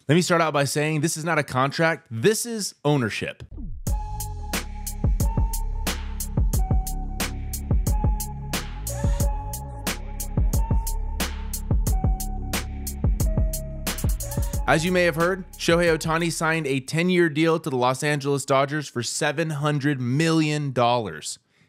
Let me start out by saying this is not a contract, this is ownership. As you may have heard, Shohei Ohtani signed a 10-year deal to the Los Angeles Dodgers for $700 million.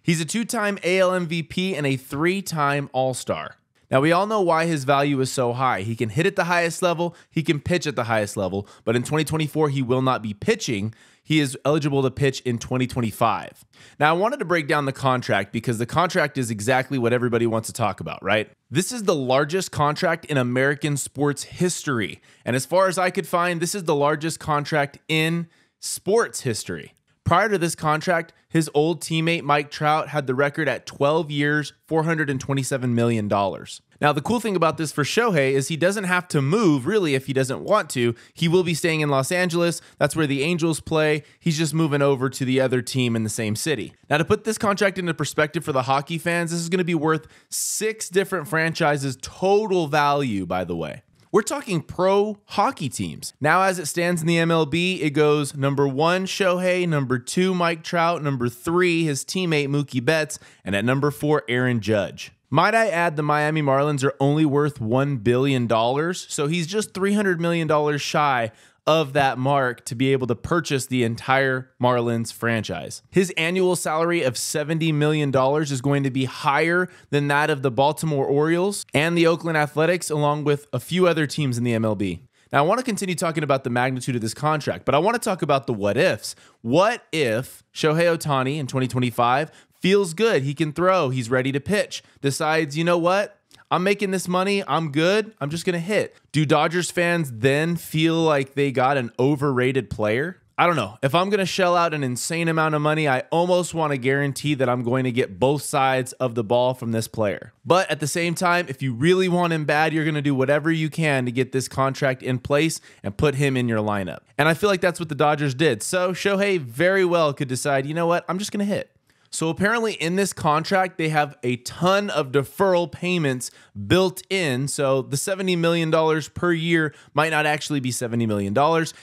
He's a 2-time AL MVP and a 3-time All-Star. Now, we all know why his value is so high. He can hit at the highest level, he can pitch at the highest level, but in 2024, he will not be pitching. He is eligible to pitch in 2025. Now, I wanted to break down the contract because the contract is exactly what everybody wants to talk about, right? This is the largest contract in American sports history. And as far as I could find, this is the largest contract in sports history. Prior to this contract, his old teammate Mike Trout had the record at 12 years, $427 million. Now, the cool thing about this for Shohei is he doesn't have to move, really, if he doesn't want to. He will be staying in Los Angeles. That's where the Angels play. He's just moving over to the other team in the same city. Now, to put this contract into perspective for the hockey fans, this is going to be worth 6 different franchises' total value, by the way. We're talking pro hockey teams. Now, as it stands in the MLB, it goes number 1, Shohei, number 2, Mike Trout, number 3, his teammate Mookie Betts, and at number 4, Aaron Judge. Might I add, the Miami Marlins are only worth $1 billion, so he's just $300 million shy of that mark to be able to purchase the entire Marlins franchise. His annual salary of $70 million is going to be higher than that of the Baltimore Orioles and the Oakland Athletics, along with a few other teams in the MLB. Now, I want to continue talking about the magnitude of this contract, but I want to talk about the what ifs. What if Shohei Ohtani in 2025 feels good, he can throw, he's ready to pitch, decides, you know what? I'm making this money, I'm good, I'm just going to hit. Do Dodgers fans then feel like they got an overrated player? I don't know. If I'm going to shell out an insane amount of money, I almost want to guarantee that I'm going to get both sides of the ball from this player. But at the same time, if you really want him bad, you're going to do whatever you can to get this contract in place and put him in your lineup. And I feel like that's what the Dodgers did. So Shohei very well could decide, you know what, I'm just going to hit. So apparently in this contract, they have a ton of deferral payments built in. So the $70 million per year might not actually be $70 million.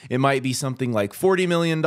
It might be something like $40 million.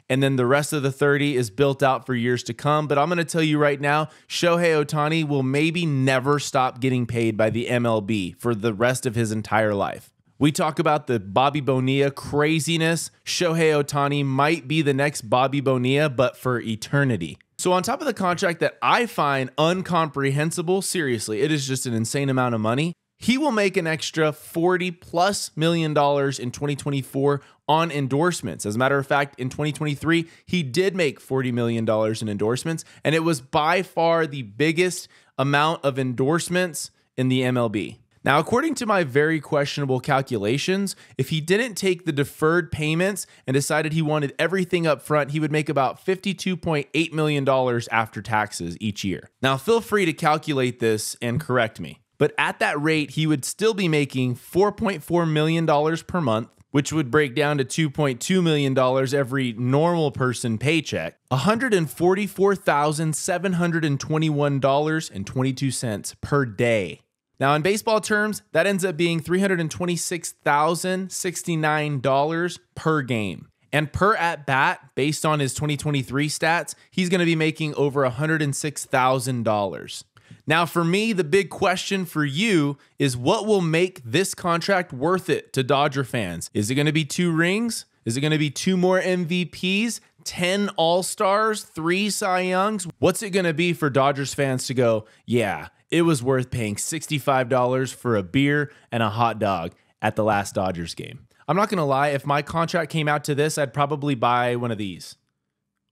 And then the rest of the 30 is built out for years to come. But I'm going to tell you right now, Shohei Ohtani will maybe never stop getting paid by the MLB for the rest of his entire life. We talk about the Bobby Bonilla craziness. Shohei Ohtani might be the next Bobby Bonilla, but for eternity. So on top of the contract that I find incomprehensible, seriously, it is just an insane amount of money. He will make an extra $40+ million in 2024 on endorsements. As a matter of fact, in 2023, he did make $40 million in endorsements, and it was by far the biggest amount of endorsements in the MLB. Now, according to my very questionable calculations, if he didn't take the deferred payments and decided he wanted everything up front, he would make about $52.8 million after taxes each year. Now, feel free to calculate this and correct me. But at that rate, he would still be making $4.4 million per month, which would break down to $2.2 million every normal person paycheck, $144,721.22 per day. Now, in baseball terms, that ends up being $326,069 per game. And per at bat, based on his 2023 stats, he's going to be making over $106,000. Now, for me, the big question for you is what will make this contract worth it to Dodger fans? Is it going to be 2 rings? Is it going to be 2 more MVPs? 10 All-Stars? 3 Cy Youngs? What's it going to be for Dodgers fans to go, yeah, it was worth paying $65 for a beer and a hot dog at the last Dodgers game? I'm not going to lie, if my contract came out to this, I'd probably buy one of these.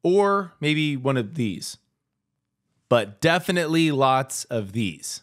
Or maybe one of these. But definitely lots of these.